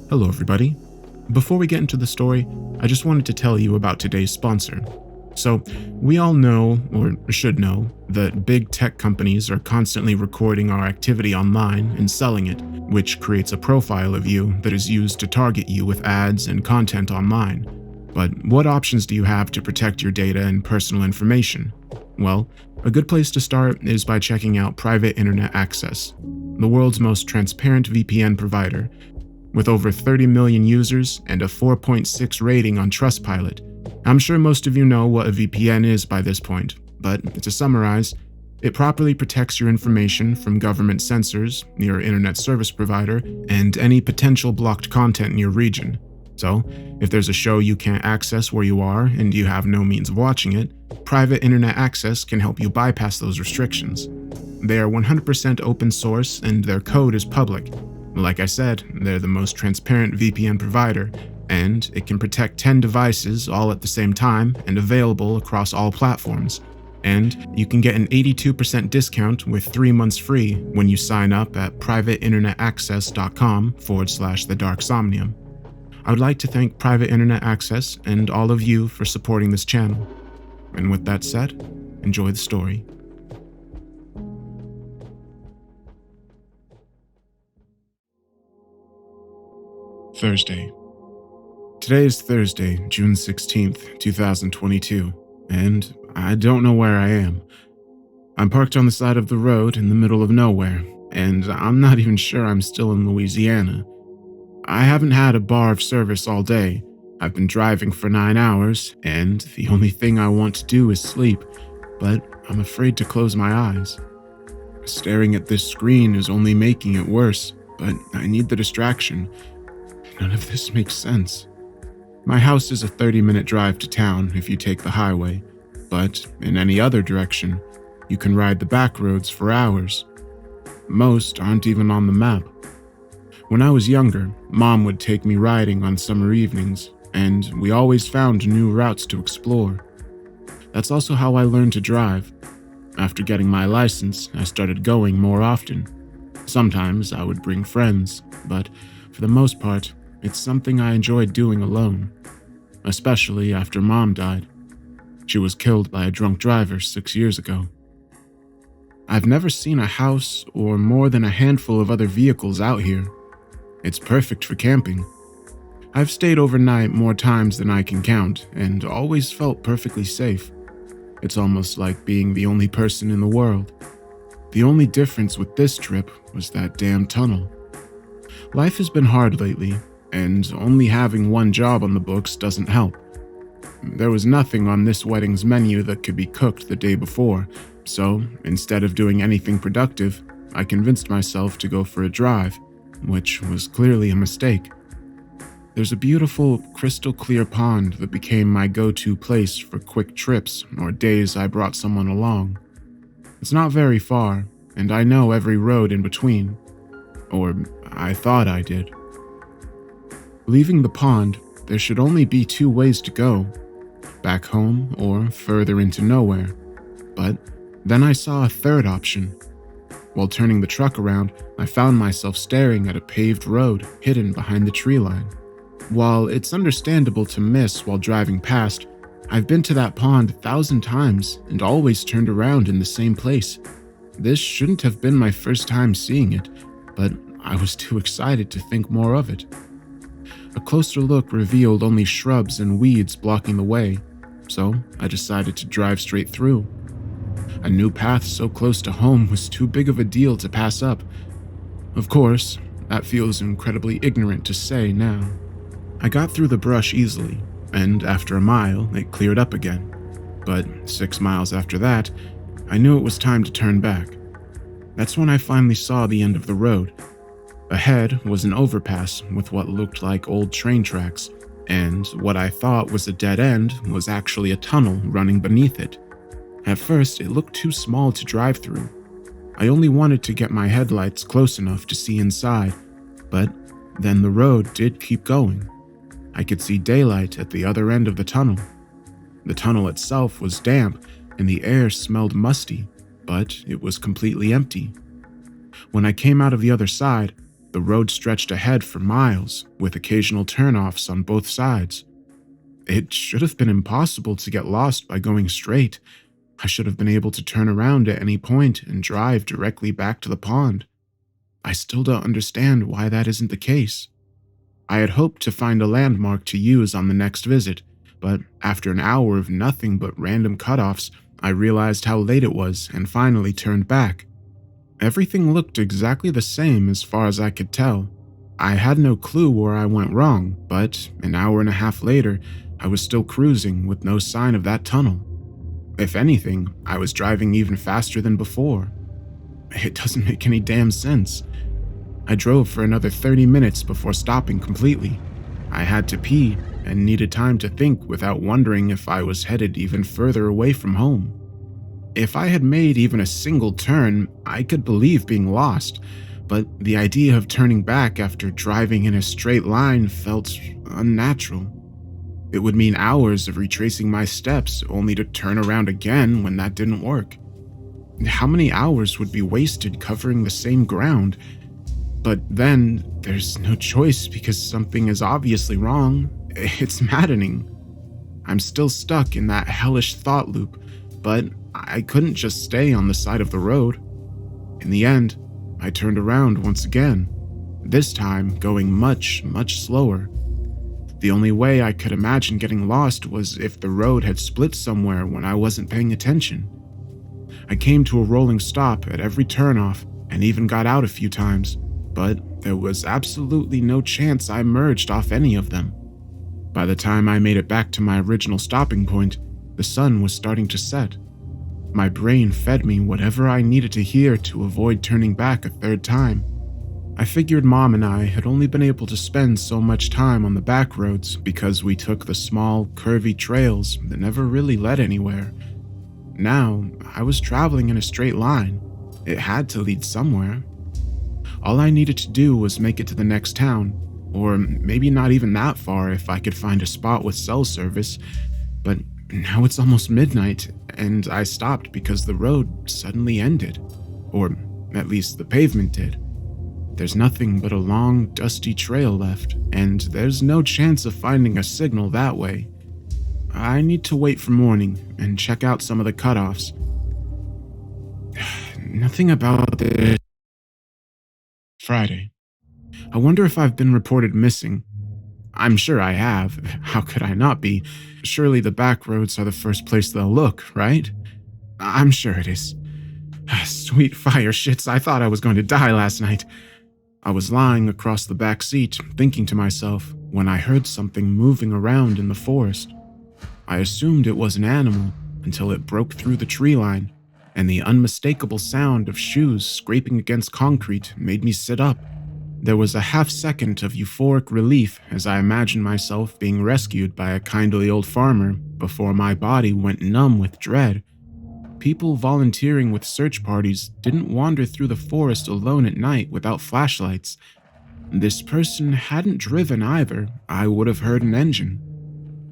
Hello everybody. Before we get into the story, I just wanted to tell you about today's sponsor. So, we all know, or should know, that big tech companies are constantly recording our activity online and selling it, which creates a profile of you that is used to target you with ads and content online. But what options do you have to protect your data and personal information? Well, a good place to start is by checking out Private Internet Access, the world's most transparent VPN provider. With over 30 million users and a 4.6 rating on Trustpilot, I'm sure most of you know what a VPN is by this point, but to summarize, it properly protects your information from government censors, your internet service provider, and any potential blocked content in your region. So, if there's a show you can't access where you are and you have no means of watching it, Private Internet Access can help you bypass those restrictions. They are 100% open source and their code is public. Like I said, they're the most transparent VPN provider, and it can protect 10 devices all at the same time and available across all platforms. And you can get an 82% discount with 3 months free when you sign up at privateinternetaccess.com/the Darksomnium. I would like to thank Private Internet Access and all of you for supporting this channel. And with that said, enjoy the story. Thursday. Today is Thursday, June 16th, 2022, and I don't know where I am. I'm parked on the side of the road in the middle of nowhere, and I'm not even sure I'm still in Louisiana. I haven't had a bar of service all day. I've been driving for 9 hours, and the only thing I want to do is sleep, but I'm afraid to close my eyes. Staring at this screen is only making it worse, but I need the distraction. None of this makes sense. My house is a 30-minute drive to town if you take the highway, but in any other direction, you can ride the backroads for hours. Most aren't even on the map. When I was younger, Mom would take me riding on summer evenings, and we always found new routes to explore. That's also how I learned to drive. After getting my license, I started going more often. Sometimes I would bring friends, but for the most part, it's something I enjoyed doing alone, especially after Mom died. She was killed by a drunk driver 6 years ago. I've never seen a house or more than a handful of other vehicles out here. It's perfect for camping. I've stayed overnight more times than I can count and always felt perfectly safe. It's almost like being the only person in the world. The only difference with this trip was that damn tunnel. Life has been hard lately, and only having one job on the books doesn't help. There was nothing on this wedding's menu that could be cooked the day before, so instead of doing anything productive, I convinced myself to go for a drive, which was clearly a mistake. There's a beautiful, crystal clear pond that became my go-to place for quick trips or days I brought someone along. It's not very far, and I know every road in between. Or I thought I did. Leaving the pond, there should only be 2 ways to go, back home or further into nowhere. But then I saw a third option. While turning the truck around, I found myself staring at a paved road hidden behind the tree line. While it's understandable to miss while driving past, I've been to that pond 1,000 times and always turned around in the same place. This shouldn't have been my first time seeing it, but I was too excited to think more of it. A closer look revealed only shrubs and weeds blocking the way, so I decided to drive straight through. A new path so close to home was too big of a deal to pass up. Of course, that feels incredibly ignorant to say now. I got through the brush easily, and after a mile, it cleared up again. But 6 miles after that, I knew it was time to turn back. That's when I finally saw the end of the road. Ahead was an overpass with what looked like old train tracks, and what I thought was a dead end was actually a tunnel running beneath it. At first, it looked too small to drive through. I only wanted to get my headlights close enough to see inside, but then the road did keep going. I could see daylight at the other end of the tunnel. The tunnel itself was damp, and the air smelled musty, but it was completely empty. When I came out of the other side, The road stretched ahead for miles, with occasional turnoffs on both sides. It should have been impossible to get lost by going straight. I should have been able to turn around at any point and drive directly back to the pond. I still don't understand why that isn't the case. I had hoped to find a landmark to use on the next visit, but after an hour of nothing but random cutoffs, I realized how late it was and finally turned back. Everything looked exactly the same as far as I could tell. I had no clue where I went wrong, but an hour and a half later, I was still cruising with no sign of that tunnel. If anything, I was driving even faster than before. It doesn't make any damn sense. I drove for another 30 minutes before stopping completely. I had to pee and needed time to think without wondering if I was headed even further away from home. If I had made even a single turn, I could believe being lost, but the idea of turning back after driving in a straight line felt unnatural. It would mean hours of retracing my steps only to turn around again when that didn't work. How many hours would be wasted covering the same ground? But then, there's no choice because something is obviously wrong. It's maddening. I'm still stuck in that hellish thought loop, but I couldn't just stay on the side of the road. In the end, I turned around once again, this time going much, much slower. The only way I could imagine getting lost was if the road had split somewhere when I wasn't paying attention. I came to a rolling stop at every turnoff and even got out a few times, but there was absolutely no chance I merged off any of them. By the time I made it back to my original stopping point, the sun was starting to set. My brain fed me whatever I needed to hear to avoid turning back a third time. I figured Mom and I had only been able to spend so much time on the back roads because we took the small, curvy trails that never really led anywhere. Now, I was traveling in a straight line. It had to lead somewhere. All I needed to do was make it to the next town, or maybe not even that far if I could find a spot with cell service, but now it's almost midnight, and I stopped because the road suddenly ended, or at least the pavement did. There's nothing but a long, dusty trail left, and there's no chance of finding a signal that way. I need to wait for morning and check out some of the cutoffs. Nothing about this. Friday. I wonder if I've been reported missing. I'm sure I have. How could I not be? Surely the back roads are the first place they'll look, right? I'm sure it is. Sweet fire shits, I thought I was going to die last night. I was lying across the back seat, thinking to myself, when I heard something moving around in the forest. I assumed it was an animal until it broke through the tree line, and the unmistakable sound of shoes scraping against concrete made me sit up. There was a half second of euphoric relief as I imagined myself being rescued by a kindly old farmer before my body went numb with dread. People volunteering with search parties didn't wander through the forest alone at night without flashlights. This person hadn't driven either. I would have heard an engine.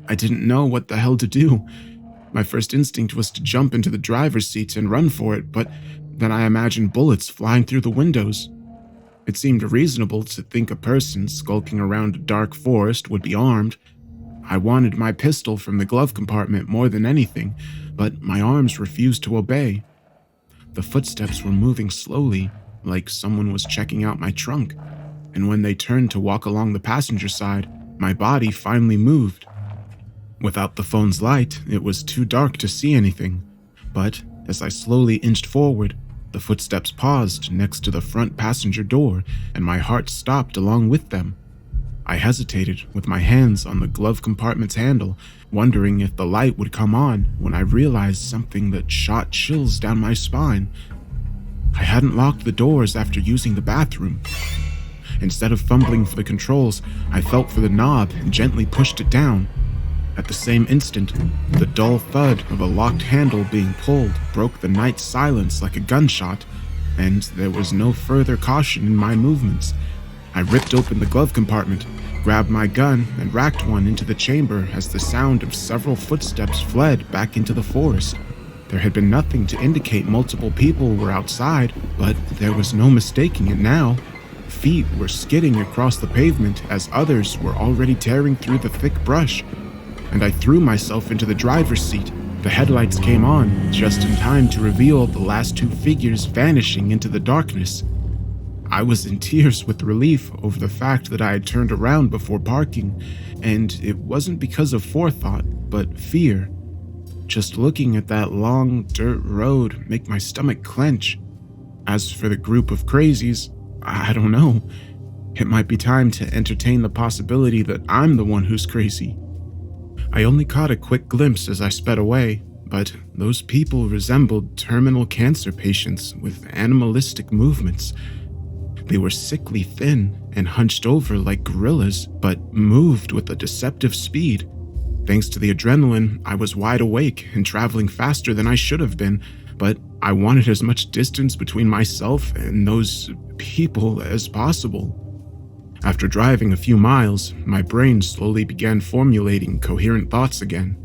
I didn't know what the hell to do. My first instinct was to jump into the driver's seat and run for it, but then I imagined bullets flying through the windows. It seemed reasonable to think a person skulking around a dark forest would be armed. I wanted my pistol from the glove compartment more than anything, but my arms refused to obey. The footsteps were moving slowly, like someone was checking out my trunk, and when they turned to walk along the passenger side, my body finally moved. Without the phone's light, it was too dark to see anything, but as I slowly inched forward, the footsteps paused next to the front passenger door, and my heart stopped along with them. I hesitated with my hands on the glove compartment's handle, wondering if the light would come on when I realized something that shot chills down my spine. I hadn't locked the doors after using the bathroom. Instead of fumbling for the controls, I felt for the knob and gently pushed it down. At the same instant, the dull thud of a locked handle being pulled broke the night silence like a gunshot, and there was no further caution in my movements. I ripped open the glove compartment, grabbed my gun, and racked one into the chamber as the sound of several footsteps fled back into the forest. There had been nothing to indicate multiple people were outside, but there was no mistaking it now. feet were skidding across the pavement as others were already tearing through the thick brush, and I threw myself into the driver's seat. The headlights came on just in time to reveal the last two figures vanishing into the darkness. I was in tears with relief over the fact that I had turned around before parking, and it wasn't because of forethought, but fear. Just looking at that long dirt road made my stomach clench. As for the group of crazies, I don't know. It might be time to entertain the possibility that I'm the one who's crazy. I only caught a quick glimpse as I sped away, but those people resembled terminal cancer patients with animalistic movements. They were sickly thin and hunched over like gorillas, but moved with a deceptive speed. Thanks to the adrenaline, I was wide awake and traveling faster than I should have been, but I wanted as much distance between myself and those people as possible. After driving a few miles, my brain slowly began formulating coherent thoughts again.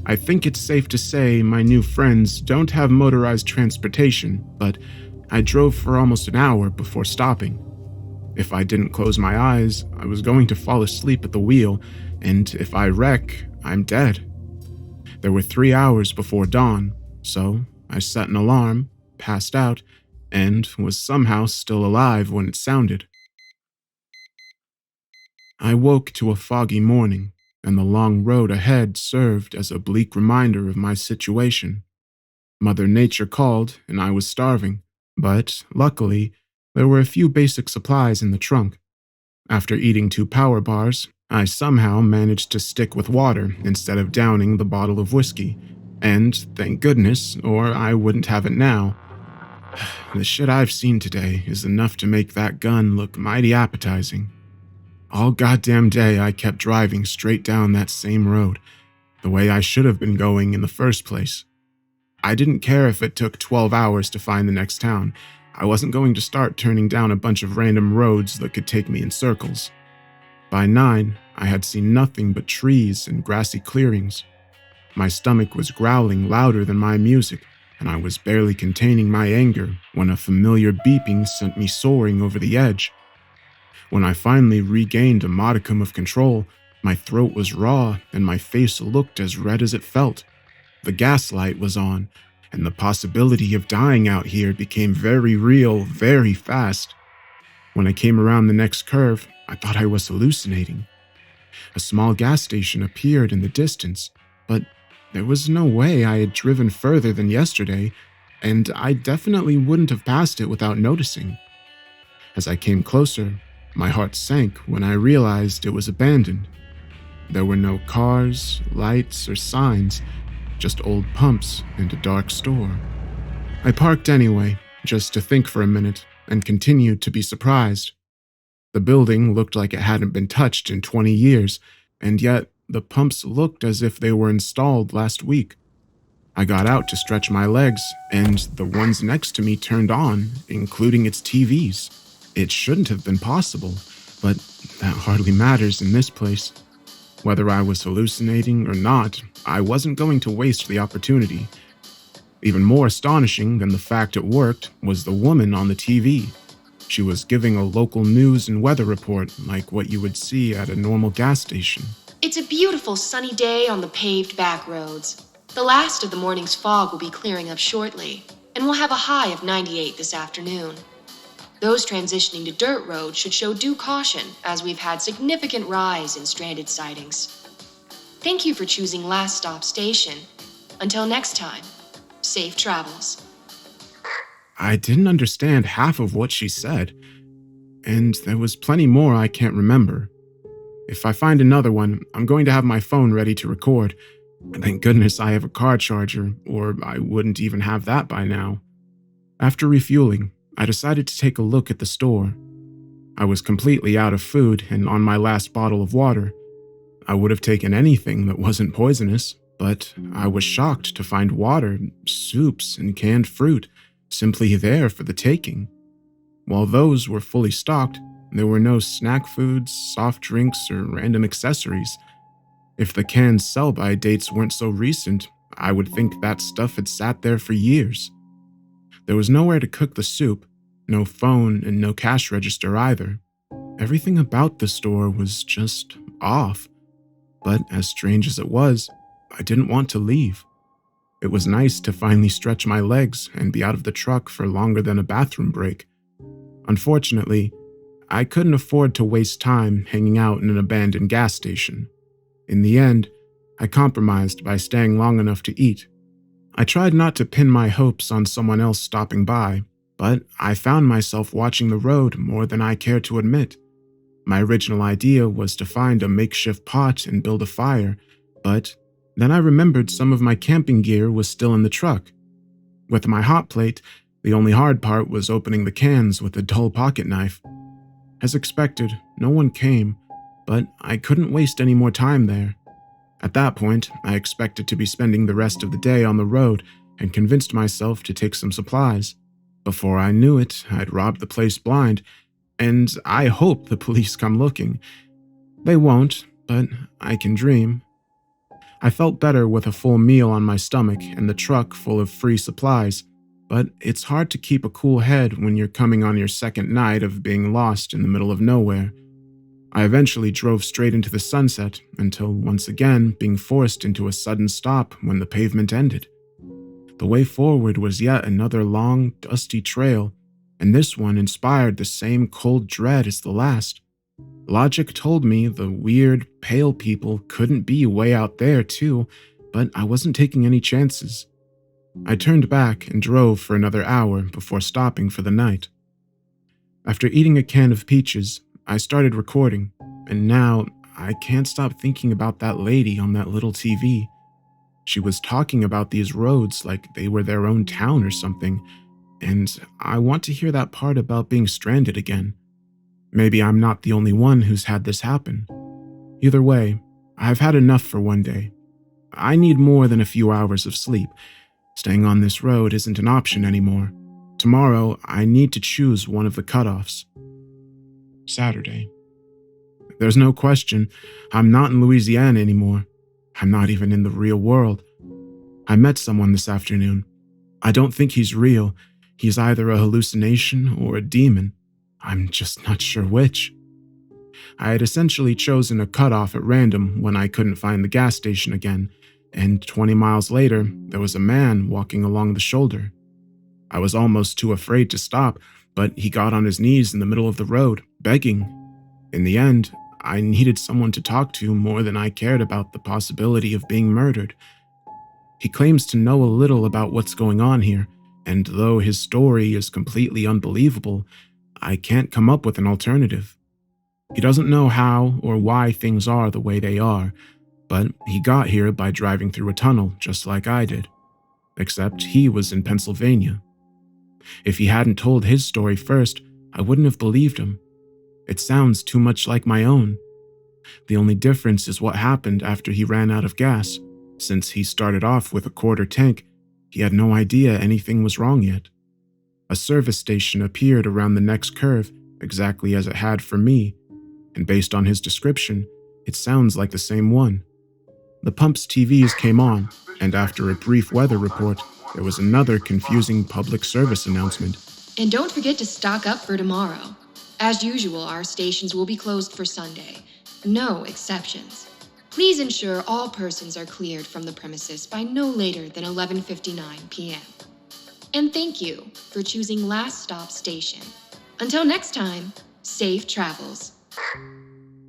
I think it's safe to say my new friends don't have motorized transportation, but I drove for almost an hour before stopping. If I didn't close my eyes, I was going to fall asleep at the wheel, and if I wreck, I'm dead. There were 3 hours before dawn, so I set an alarm, passed out, and was somehow still alive when it sounded. I woke to a foggy morning, and the long road ahead served as a bleak reminder of my situation. Mother Nature called, and I was starving, but luckily, there were a few basic supplies in the trunk. After eating 2 power bars, I somehow managed to stick with water instead of downing the bottle of whiskey, and thank goodness, or I wouldn't have it now. The shit I've seen today is enough to make that gun look mighty appetizing. All goddamn day I kept driving straight down that same road, the way I should have been going in the first place. I didn't care if it took 12 hours to find the next town. I wasn't going to start turning down a bunch of random roads that could take me in circles. By 9, I had seen nothing but trees and grassy clearings. My stomach was growling louder than my music, and I was barely containing my anger when a familiar beeping sent me soaring over the edge. When I finally regained a modicum of control, my throat was raw and my face looked as red as it felt. The gas light was on, and the possibility of dying out here became very real very fast. When I came around the next curve, I thought I was hallucinating. A small gas station appeared in the distance, but there was no way I had driven further than yesterday, and I definitely wouldn't have passed it without noticing. As I came closer, my heart sank when I realized it was abandoned. There were no cars, lights, or signs, just old pumps and a dark store. I parked anyway, just to think for a minute, and continued to be surprised. The building looked like it hadn't been touched in 20 years, and yet the pumps looked as if they were installed last week. I got out to stretch my legs, and the ones next to me turned on, including its TVs. It shouldn't have been possible, but that hardly matters in this place. Whether I was hallucinating or not, I wasn't going to waste the opportunity. Even more astonishing than the fact it worked was the woman on the TV. She was giving a local news and weather report like what you would see at a normal gas station. It's a beautiful sunny day on the paved backroads. The last of the morning's fog will be clearing up shortly, and we'll have a high of 98 this afternoon. Those transitioning to dirt roads should show due caution, as we've had significant rise in stranded sightings. Thank you for choosing Last Stop Station. Until next time, safe travels. I didn't understand half of what she said, and there was plenty more I can't remember. If I find another one, I'm going to have my phone ready to record. Thank goodness I have a car charger, or I wouldn't even have that by now. After refueling, I decided to take a look at the store. I was completely out of food and on my last bottle of water. I would have taken anything that wasn't poisonous, but I was shocked to find water, soups, and canned fruit simply there for the taking. While those were fully stocked, there were no snack foods, soft drinks, or random accessories. If the canned sell-by dates weren't so recent, I would think that stuff had sat there for years. There was nowhere to cook the soup, no phone, and no cash register either. Everything about the store was just off. But as strange as it was, I didn't want to leave. It was nice to finally stretch my legs and be out of the truck for longer than a bathroom break. Unfortunately, I couldn't afford to waste time hanging out in an abandoned gas station. In the end, I compromised by staying long enough to eat. I tried not to pin my hopes on someone else stopping by, but I found myself watching the road more than I cared to admit. My original idea was to find a makeshift pot and build a fire, but then I remembered some of my camping gear was still in the truck. With my hot plate, the only hard part was opening the cans with a dull pocket knife. As expected, no one came, but I couldn't waste any more time there. At that point, I expected to be spending the rest of the day on the road and convinced myself to take some supplies. Before I knew it, I'd robbed the place blind, and I hope the police come looking. They won't, but I can dream. I felt better with a full meal on my stomach and the truck full of free supplies, but it's hard to keep a cool head when you're coming on your second night of being lost in the middle of nowhere. I eventually drove straight into the sunset until once again being forced into a sudden stop when the pavement ended. The way forward was yet another long, dusty trail, and this one inspired the same cold dread as the last. Logic told me the weird, pale people couldn't be way out there too, but I wasn't taking any chances. I turned back and drove for another hour before stopping for the night. After eating a can of peaches, I started recording, and now I can't stop thinking about that lady on that little TV. She was talking about these roads like they were their own town or something, and I want to hear that part about being stranded again. Maybe I'm not the only one who's had this happen. Either way, I've had enough for one day. I need more than a few hours of sleep. Staying on this road isn't an option anymore. Tomorrow, I need to choose one of the cutoffs. Saturday. There's no question, I'm not in Louisiana anymore. I'm not even in the real world. I met someone this afternoon. I don't think he's real. He's either a hallucination or a demon. I'm just not sure which. I had essentially chosen a cutoff at random when I couldn't find the gas station again, and 20 miles later, there was a man walking along the shoulder. I was almost too afraid to stop, but he got on his knees in the middle of the road, begging. In the end, I needed someone to talk to more than I cared about the possibility of being murdered. He claims to know a little about what's going on here, and though his story is completely unbelievable, I can't come up with an alternative. He doesn't know how or why things are the way they are, but he got here by driving through a tunnel just like I did. Except he was in Pennsylvania. If he hadn't told his story first, I wouldn't have believed him. It sounds too much like my own. The only difference is what happened after he ran out of gas. Since he started off with a quarter tank, he had no idea anything was wrong yet. A service station appeared around the next curve, exactly as it had for me, and based on his description, it sounds like the same one. The pump's TVs came on, and after a brief weather report, there was another confusing public service announcement. And don't forget to stock up for tomorrow. As usual, our stations will be closed for Sunday. No exceptions. Please ensure all persons are cleared from the premises by no later than 11:59 p.m. And thank you for choosing Last Stop Station. Until next time, safe travels.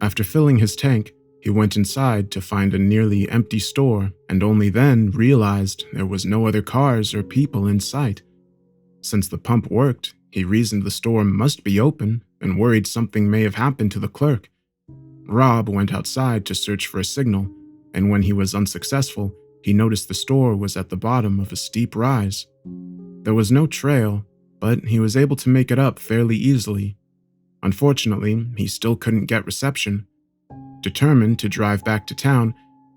After filling his tank, he went inside to find a nearly empty store and only then realized there was no other cars or people in sight. Since the pump worked, he reasoned the store must be open and worried something may have happened to the clerk. Rob went outside to search for a signal, and when he was unsuccessful, he noticed the store was at the bottom of a steep rise. There was no trail, but he was able to make it up fairly easily. Unfortunately, he still couldn't get reception. Determined to drive back to town,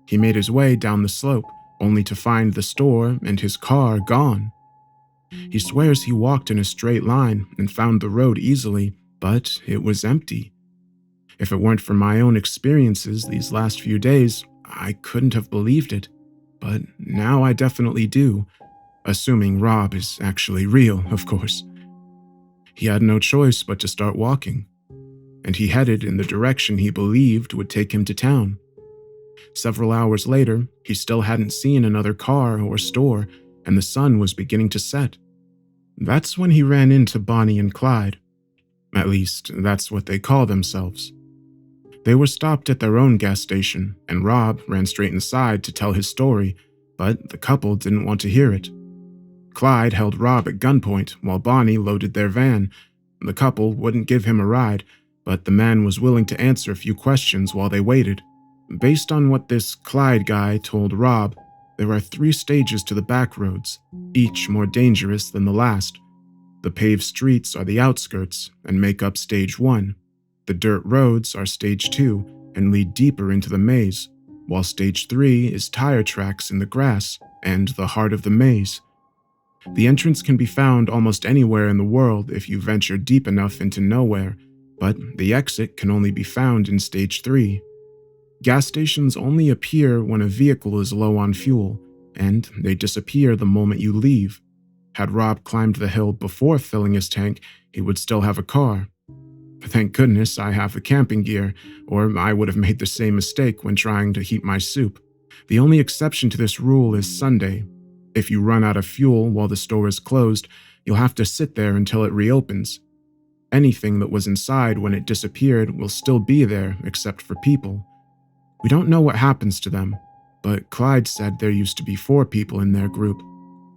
he made his way down the slope, only to find the store and his car gone. He swears he walked in a straight line and found the road easily, but it was empty. If it weren't for my own experiences these last few days, I couldn't have believed it. But now I definitely do, assuming Rob is actually real, of course. He had no choice but to start walking, and he headed in the direction he believed would take him to town. Several hours later, he still hadn't seen another car or store, and the sun was beginning to set. That's when he ran into Bonnie and Clyde. At least, that's what they call themselves. They were stopped at their own gas station, and Rob ran straight inside to tell his story, but the couple didn't want to hear it. Clyde held Rob at gunpoint while Bonnie loaded their van. The couple wouldn't give him a ride, but the man was willing to answer a few questions while they waited. Based on what this Clyde guy told Rob, there are 3 stages to the Backroads, each more dangerous than the last. The paved streets are the outskirts and make up Stage 1. The dirt roads are Stage 2 and lead deeper into the maze, while Stage 3 is tire tracks in the grass and the heart of the maze. The entrance can be found almost anywhere in the world if you venture deep enough into nowhere, but the exit can only be found in Stage 3. Gas stations only appear when a vehicle is low on fuel, and they disappear the moment you leave. Had Rob climbed the hill before filling his tank, he would still have a car. Thank goodness I have the camping gear, or I would have made the same mistake when trying to heat my soup. The only exception to this rule is Sunday. If you run out of fuel while the store is closed, you'll have to sit there until it reopens. Anything that was inside when it disappeared will still be there except for people. We don't know what happens to them, but Clyde said there used to be 4 people in their group.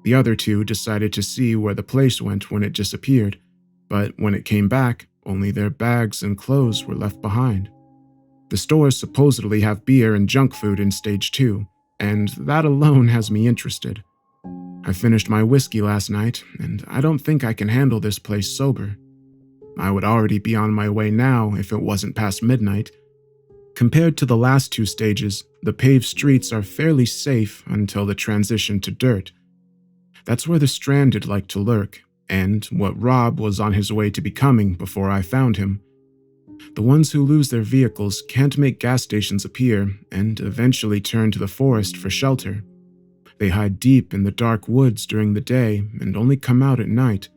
The other 2 decided to see where the place went when it disappeared, but when it came back, only their bags and clothes were left behind. The stores supposedly have beer and junk food in Stage 2, and that alone has me interested. I finished my whiskey last night, and I don't think I can handle this place sober. I would already be on my way now if it wasn't past midnight. Compared to the last 2 stages, the paved streets are fairly safe until the transition to dirt. That's where the stranded like to lurk, and what Rob was on his way to becoming before I found him. The ones who lose their vehicles can't make gas stations appear and eventually turn to the forest for shelter. They hide deep in the dark woods during the day and only come out at night.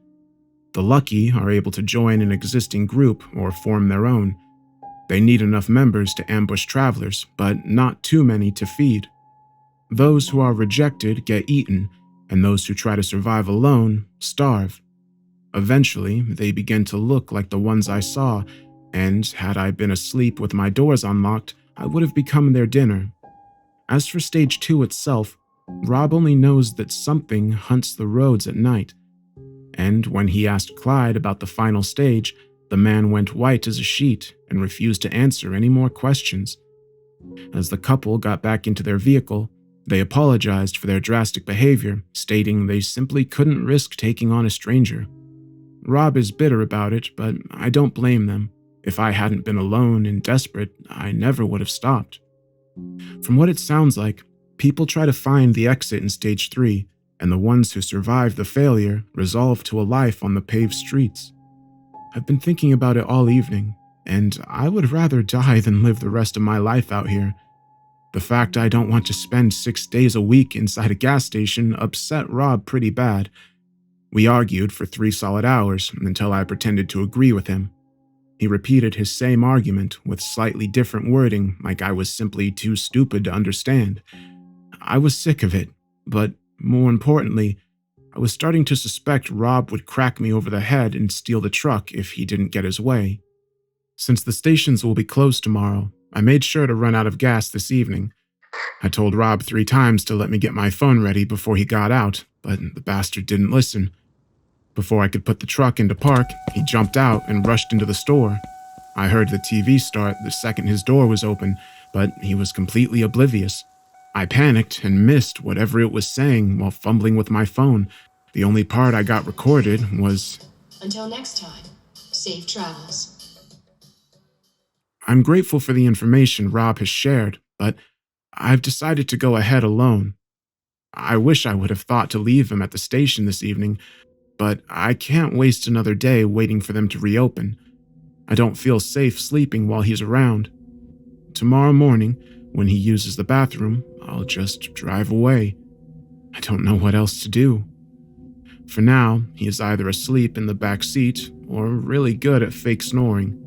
The lucky are able to join an existing group or form their own. They need enough members to ambush travelers, but not too many to feed. Those who are rejected get eaten, and those who try to survive alone starve. Eventually, they begin to look like the ones I saw, and had I been asleep with my doors unlocked, I would have become their dinner. As for Stage 2 itself, Rob only knows that something hunts the roads at night. And when he asked Clyde about the final stage, the man went white as a sheet and refused to answer any more questions. As the couple got back into their vehicle, they apologized for their drastic behavior, stating they simply couldn't risk taking on a stranger. Rob is bitter about it, but I don't blame them. If I hadn't been alone and desperate, I never would have stopped. From what it sounds like, people try to find the exit in Stage 3, and the ones who survive the failure resolve to a life on the paved streets. I've been thinking about it all evening, and I would rather die than live the rest of my life out here. The fact I don't want to spend 6 days a week inside a gas station upset Rob pretty bad. We argued for 3 solid hours until I pretended to agree with him. He repeated his same argument with slightly different wording, like I was simply too stupid to understand. I was sick of it, but more importantly, I was starting to suspect Rob would crack me over the head and steal the truck if he didn't get his way. Since the stations will be closed tomorrow, I made sure to run out of gas this evening. I told Rob 3 times to let me get my phone ready before he got out, but the bastard didn't listen. Before I could put the truck into park, he jumped out and rushed into the store. I heard the TV start the second his door was open, but he was completely oblivious. I panicked and missed whatever it was saying while fumbling with my phone. The only part I got recorded was, Until next time, safe travels. I'm grateful for the information Rob has shared, but I've decided to go ahead alone. I wish I would have thought to leave him at the station this evening, but I can't waste another day waiting for them to reopen. I don't feel safe sleeping while he's around. Tomorrow morning, when he uses the bathroom, I'll just drive away. I don't know what else to do. For now, he is either asleep in the back seat or really good at fake snoring.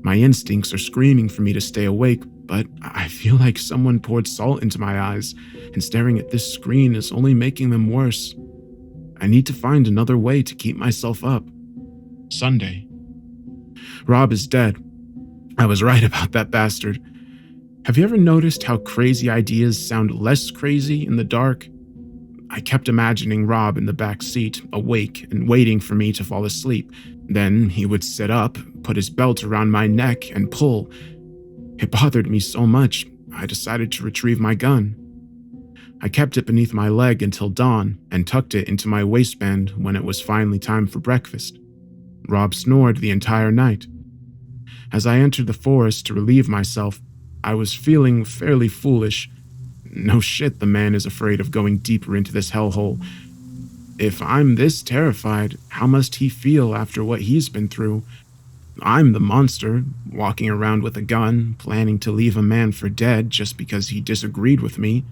My instincts are screaming for me to stay awake, but I feel like someone poured salt into my eyes, and staring at this screen is only making them worse. I need to find another way to keep myself up. Sunday. Rob is dead. I was right about that bastard. Have you ever noticed how crazy ideas sound less crazy in the dark? I kept imagining Rob in the back seat, awake and waiting for me to fall asleep. Then he would sit up, put his belt around my neck, and pull. It bothered me so much, I decided to retrieve my gun. I kept it beneath my leg until dawn and tucked it into my waistband when it was finally time for breakfast. Rob snored the entire night. As I entered the forest to relieve myself, I was feeling fairly foolish. No shit, the man is afraid of going deeper into this hellhole. If I'm this terrified, how must he feel after what he's been through? I'm the monster, walking around with a gun, planning to leave a man for dead just because he disagreed with me.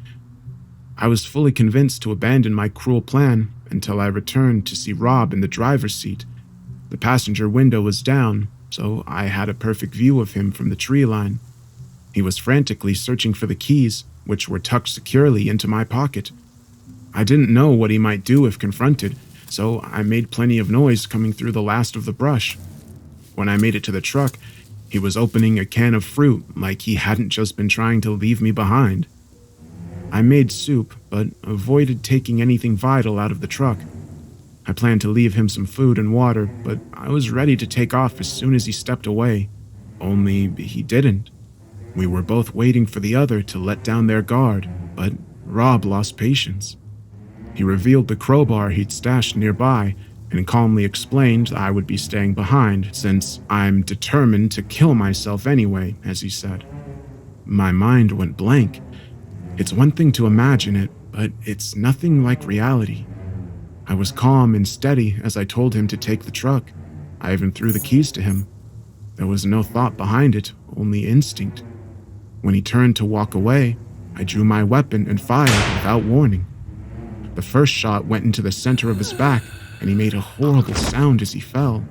I was fully convinced to abandon my cruel plan until I returned to see Rob in the driver's seat. The passenger window was down, so I had a perfect view of him from the tree line. He was frantically searching for the keys, which were tucked securely into my pocket. I didn't know what he might do if confronted, so I made plenty of noise coming through the last of the brush. When I made it to the truck, he was opening a can of fruit like he hadn't just been trying to leave me behind. I made soup, but avoided taking anything vital out of the truck. I planned to leave him some food and water, but I was ready to take off as soon as he stepped away. Only he didn't. We were both waiting for the other to let down their guard, but Rob lost patience. He revealed the crowbar he'd stashed nearby and calmly explained I would be staying behind since I'm determined to kill myself anyway, as he said. My mind went blank. It's one thing to imagine it, but it's nothing like reality. I was calm and steady as I told him to take the truck. I even threw the keys to him. There was no thought behind it, only instinct. When he turned to walk away, I drew my weapon and fired without warning. The first shot went into the center of his back, and he made a horrible sound as he fell.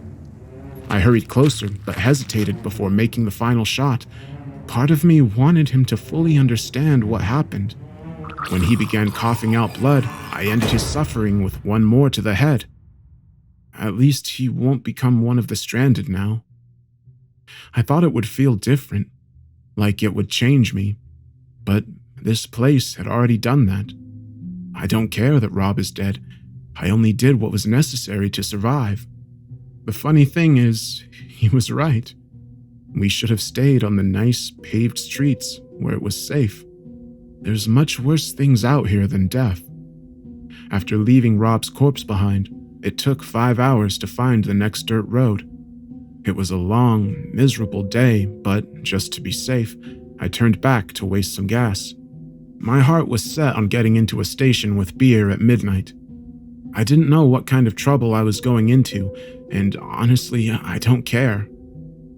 I hurried closer, but hesitated before making the final shot. Part of me wanted him to fully understand what happened. When he began coughing out blood, I ended his suffering with one more to the head. At least he won't become one of the stranded now. I thought it would feel different, like it would change me, but this place had already done that. I don't care that Rob is dead. I only did what was necessary to survive. The funny thing is, he was right. We should have stayed on the nice paved streets where it was safe. There's much worse things out here than death. After leaving Rob's corpse behind, it took 5 hours to find the next dirt road. It was a long, miserable day, but just to be safe, I turned back to waste some gas. My heart was set on getting into a station with beer at midnight. I didn't know what kind of trouble I was going into, and honestly, I don't care.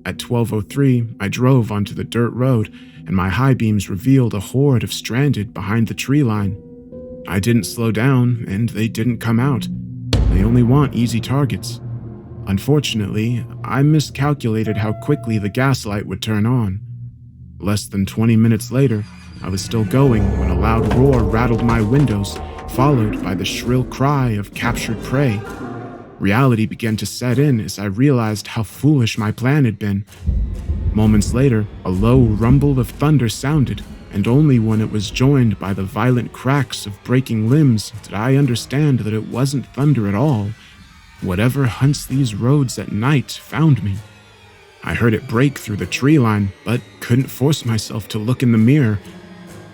At 12:03, I drove onto the dirt road, and my high beams revealed a horde of stranded behind the tree line. I didn't slow down, and they didn't come out. They only want easy targets. Unfortunately, I miscalculated how quickly the gaslight would turn on. Less than 20 minutes later, I was still going when a loud roar rattled my windows, followed by the shrill cry of captured prey. Reality began to set in as I realized how foolish my plan had been. Moments later, a low rumble of thunder sounded, and only when it was joined by the violent cracks of breaking limbs did I understand that it wasn't thunder at all. Whatever hunts these roads at night found me. I heard it break through the tree line, but couldn't force myself to look in the mirror.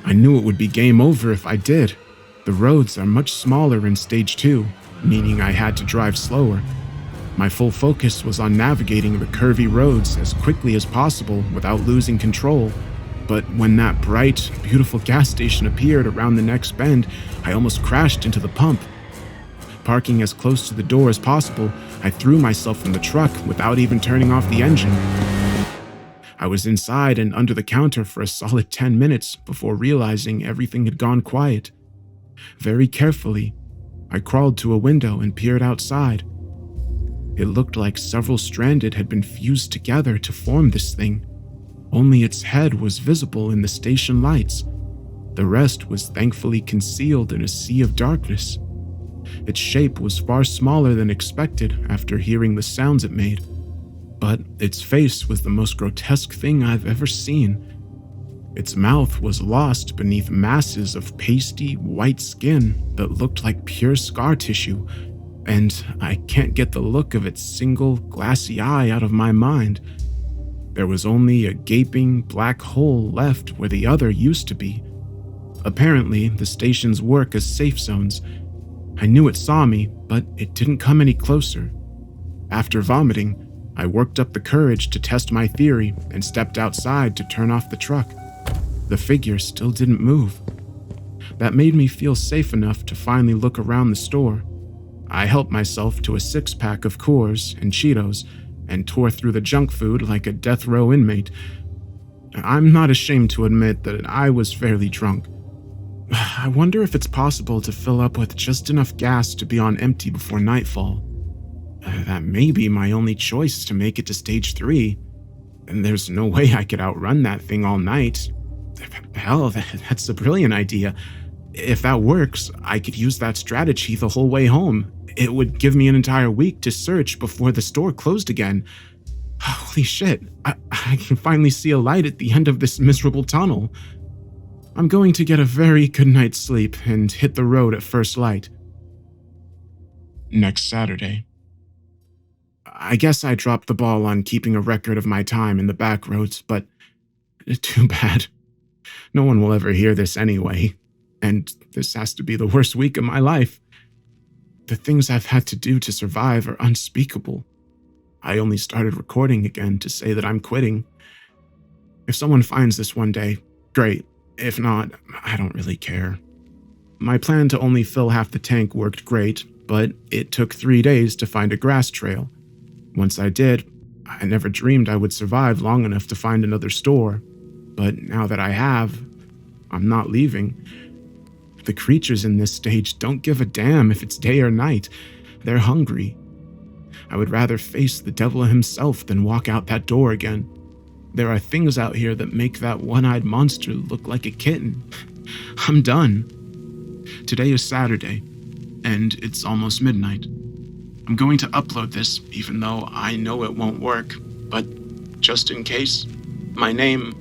I knew it would be game over if I did. The roads are much smaller in Stage 2, meaning I had to drive slower. My full focus was on navigating the curvy roads as quickly as possible without losing control. But when that bright, beautiful gas station appeared around the next bend, I almost crashed into the pump. Parking as close to the door as possible, I threw myself from the truck without even turning off the engine. I was inside and under the counter for a solid 10 minutes before realizing everything had gone quiet. Very carefully, I crawled to a window and peered outside. It looked like several stranded had been fused together to form this thing. Only its head was visible in the station lights. The rest was thankfully concealed in a sea of darkness. Its shape was far smaller than expected after hearing the sounds it made, but its face was the most grotesque thing I've ever seen. Its mouth was lost beneath masses of pasty, white skin that looked like pure scar tissue, and I can't get the look of its single, glassy eye out of my mind. There was only a gaping, black hole left where the other used to be. Apparently, the stations work as safe zones. I knew it saw me, but it didn't come any closer. After vomiting, I worked up the courage to test my theory and stepped outside to turn off the truck. The figure still didn't move. That made me feel safe enough to finally look around the store. I helped myself to a 6-pack of Coors and Cheetos and tore through the junk food like a death row inmate. I'm not ashamed to admit that I was fairly drunk. I wonder if it's possible to fill up with just enough gas to be on empty before nightfall. That may be my only choice to make it to stage 3, and there's no way I could outrun that thing all night. Hell, that's a brilliant idea. If that works, I could use that strategy the whole way home. It would give me an entire week to search before the store closed again. Holy shit, I can finally see a light at the end of this miserable tunnel. I'm going to get a very good night's sleep and hit the road at first light. Next Saturday. I guess I dropped the ball on keeping a record of my time in the Backroads, but too bad. No one will ever hear this anyway, and this has to be the worst week of my life. The things I've had to do to survive are unspeakable. I only started recording again to say that I'm quitting. If someone finds this one day, great. If not, I don't really care. My plan to only fill half the tank worked great, but it took 3 days to find a grass trail. Once I did, I never dreamed I would survive long enough to find another store. But now that I have, I'm not leaving. The creatures in this stage don't give a damn if it's day or night. They're hungry. I would rather face the devil himself than walk out that door again. There are things out here that make that one-eyed monster look like a kitten. I'm done. Today is Saturday, and it's almost midnight. I'm going to upload this, even though I know it won't work, but just in case, my name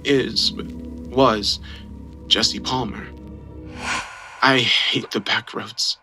was Jesse Palmer. I hate the Backroads.